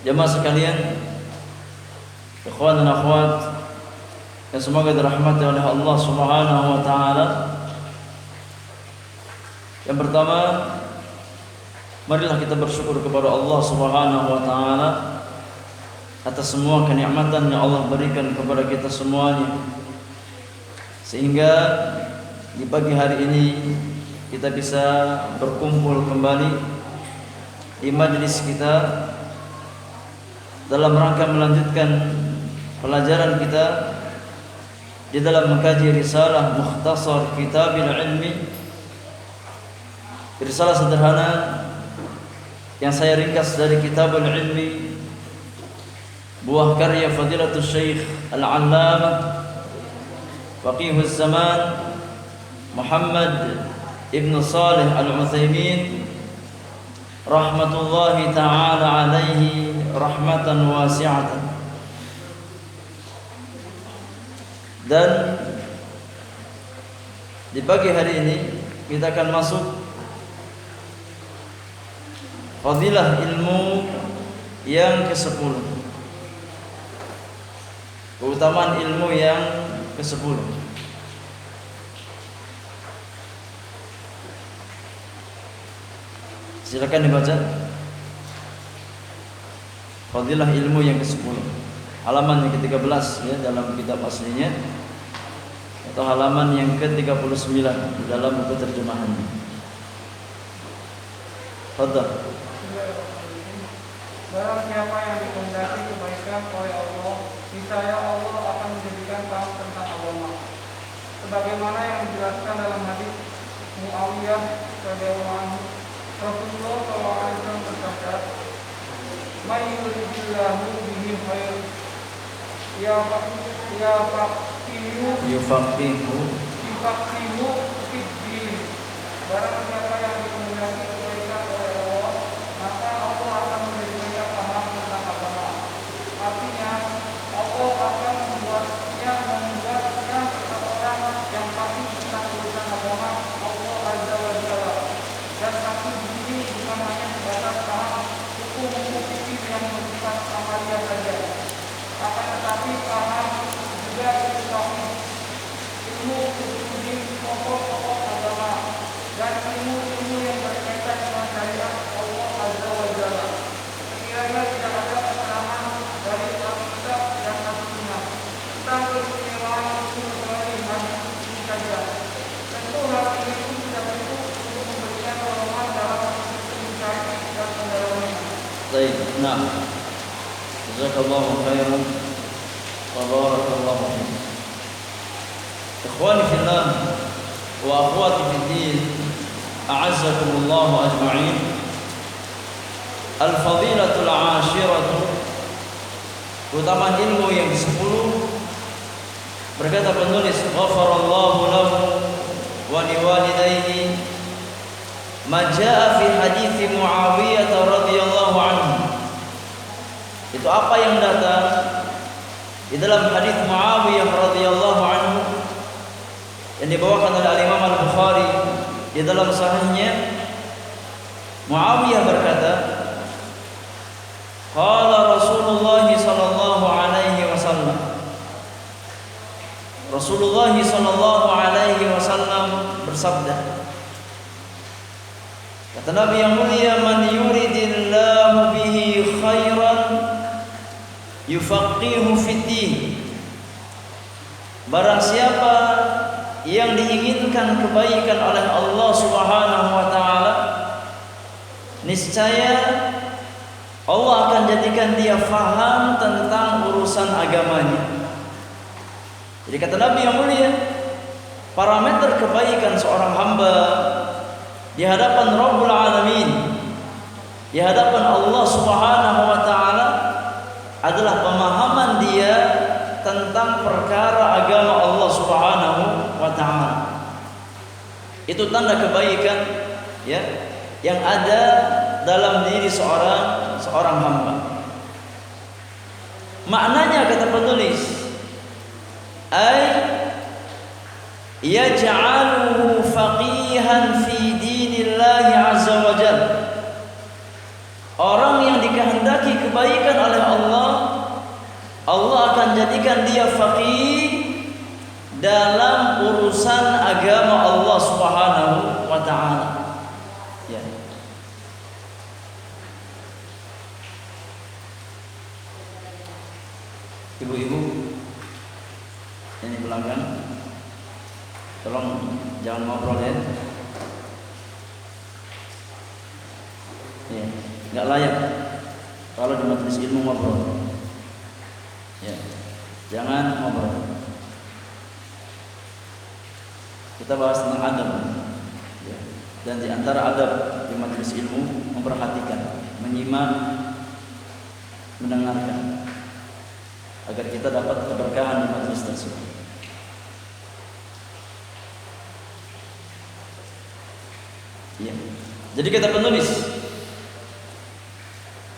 Jemaah sekalian, ikhwan dan akhwat yang semoga dirahmati oleh Allah Subhanahu wa taala. Yang pertama, marilah kita bersyukur kepada Allah Subhanahu wa taala atas semua kenikmatan yang Allah berikan kepada kita semuanya, sehingga di pagi hari ini kita bisa berkumpul kembali di majelis kita dalam rangka melanjutkan pelajaran kita di dalam mengkaji risalah Mukhtasar Kitabil Ilmi, risalah sederhana yang saya ringkas dari Kitabul Ilmi, buah karya Fadilatul Syekh Al-Allamah Faqihuz Zaman Muhammad Ibn Salih Al-Utsaimin rahmatullahi ta'ala alaihi rahmatan wasi'atan. Dan di pagi hari ini kita akan masuk fadilah ilmu yang ke-10, keutamaan ilmu yang ke-10. Silakan dibaca. Fadilah ilmu yang ke-10, halaman yang ke-13 ya dalam kitab aslinya, atau halaman yang ke-39 di dalam buku terjemahannya. Fadhal. Barang siapa yang dikehendaki kebaikan oleh Allah, niscaya Allah akan menjadikan tahu tentang agama. Sebagaimana yang dijelaskan dalam hadis Muawiyah radhiyallahu anhu, Rasulullah SAW bersabda, "Man yuridillahu bihi khair yufaqihu fid-din." Barang siapa yang dikehendaki kebaikan oleh Allah, maka Allah akan menjadikan paham tentang agama. Artinya, Allah akan membuatnya seseorang yang pasti tentang urusan agama Allah Azza wa Jalla. Dan pasti di sini bukan hanya sebatas paham hukum-hukum fikih yang bersifat amalia saja, akan tetapi paham juga ilmu usul pokok-pokok agama dan ilmu-ilmu yang berkaitan dengan syariat Allah Azza wa Jalla. Sekiranya tidak ada keterangan dari Alkitab dan As-Sunnah tentang keistimewaan usul dari hadis ini saja, tentu hal ini pun tidak cukup untuk memberikan dorongan dalam mencari dan mendalaminya. Baik, nah, jazakallahu khairan wa barakallahu fiik. Ikhwani fillah wa akhwati fiddin, a'azzakumullah ajma'in. Al-fadilatul 'ashiratu, keutamaan ilmu yang ke-10. Berkata penulis, ghafarallahu lahu wa liwalidayhi ma jaa fi hadits Muawiyah radhiyallahu anhu. Itu apa yang datang di dalam hadis Muawiyah radhiyallahu anhu yang dibawakan oleh Imam Al-Bukhari di dalam sahihnya. Muawiyah berkata, qala Rasulullah sallallahu alaihi wasallam, Rasulullah sallallahu alaihi wasallam bersabda, kata Nabi yang mulia, man yuridillahu bihi khairan yufaqihu fiddin. Barang siapa yang diinginkan kebaikan oleh Allah Subhanahu wa taala, niscaya Allah akan jadikan dia faham tentang urusan agamanya. Jadi kata Nabi yang mulia, parameter kebaikan seorang hamba di hadapan Rabbul Alamin, di hadapan Allah Subhanahu wa taala, adalah pemahaman dia tentang perkara agama Allah Subhanahu wa taala. Itu tanda kebaikan ya yang ada dalam diri seorang hamba. Maknanya kata penulis, ay yaj'aluhu faqihan fi dinillahi azza wa jalla. Orang yang dikehendaki dikehendaki kebaikan oleh Allah, Allah akan jadikan dia faqih dalam urusan agama Allah Subhanahu wa taala. Ya. Ibu-ibu yang di belakang, tolong jangan ngobrol ya. Ya, nggak layak kalau di majelis ilmu ngobrol. Ya, jangan ngobrol. Kita bahas tentang adab. Ya. Dan di antara adab di majelis ilmu memperhatikan, menyimak, mendengarkan, agar kita dapat keberkahan di majelis tersebut. Ya. Jadi kata penulis,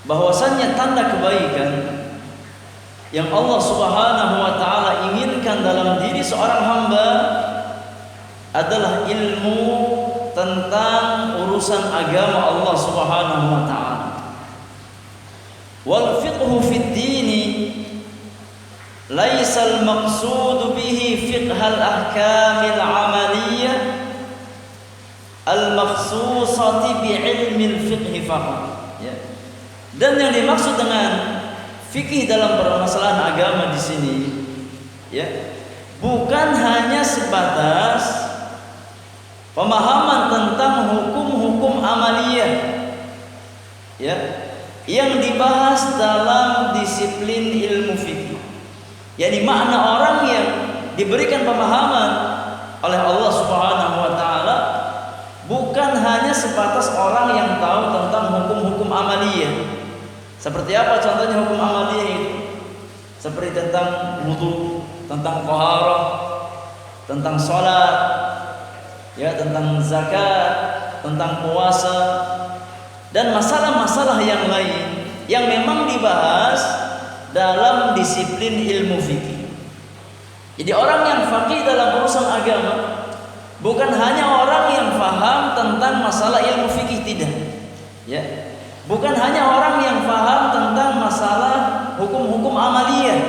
bahwasannya tanda kebaikan yang Allah Subhanahu wa taala inginkan dalam diri seorang hamba adalah ilmu tentang urusan agama Allah Subhanahu wa taala. Wal fiqhu fid dini laisa al maqsud bihi fiqh al ahkam al amaliyah al makhsusati bi ilmi al fiqh faqat. Ya. Dan yang dimaksud dengan fikih dalam permasalahan agama di sini, ya, bukan hanya sebatas pemahaman tentang hukum-hukum amaliyah, ya, yang dibahas dalam disiplin ilmu fikih. Yani makna orang yang diberikan pemahaman oleh Allah Subhanahu wa taala bukan hanya sebatas orang yang tahu tentang hukum-hukum amaliyah. Seperti apa contohnya hukum amaliyah itu? Seperti tentang wudu, tentang taharah, tentang salat, ya, tentang zakat, tentang puasa, dan masalah-masalah yang lain yang memang dibahas dalam disiplin ilmu fikih. Jadi orang yang faqih dalam urusan agama bukan hanya orang yang faham tentang masalah ilmu fikih, tidak, ya. Bukan hanya orang yang faham tentang masalah hukum-hukum amaliyah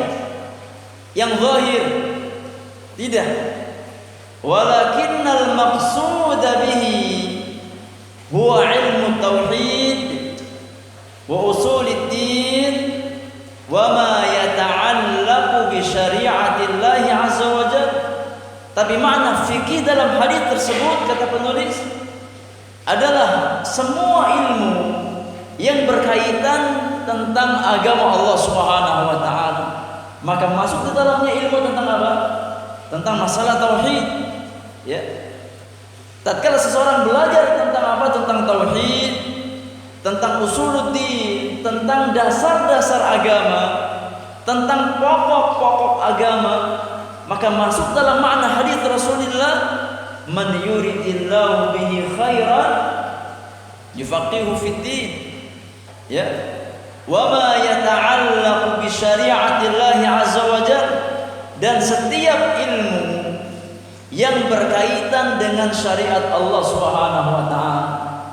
yang zahir, tidak. Walakinnal maqsud bihi huwa ilmu tauhid wa usuluddin wa ma yata'allaqu bi syari'atillah azza wa jalla. Tapi makna fikih dalam hadis tersebut, kata penulis, adalah semua ilmu yang berkaitan tentang agama Allah Subhanahu wa taala. Maka masuk di dalamnya ilmu tentang apa? Tentang masalah tauhid, ya. Tatkala seseorang belajar tentang apa? Tentang tauhid, tentang usuluddin, tentang dasar-dasar agama, tentang pokok-pokok agama, maka masuk dalam makna hadis Rasulullah, man yuridillahu bihi khairan yufaqihu fid din. Ya, wa ma yata'allaqu bi syari'atillah azza wa jalla, dan setiap ilmu yang berkaitan dengan syariat Allah Subhanahu wa taala,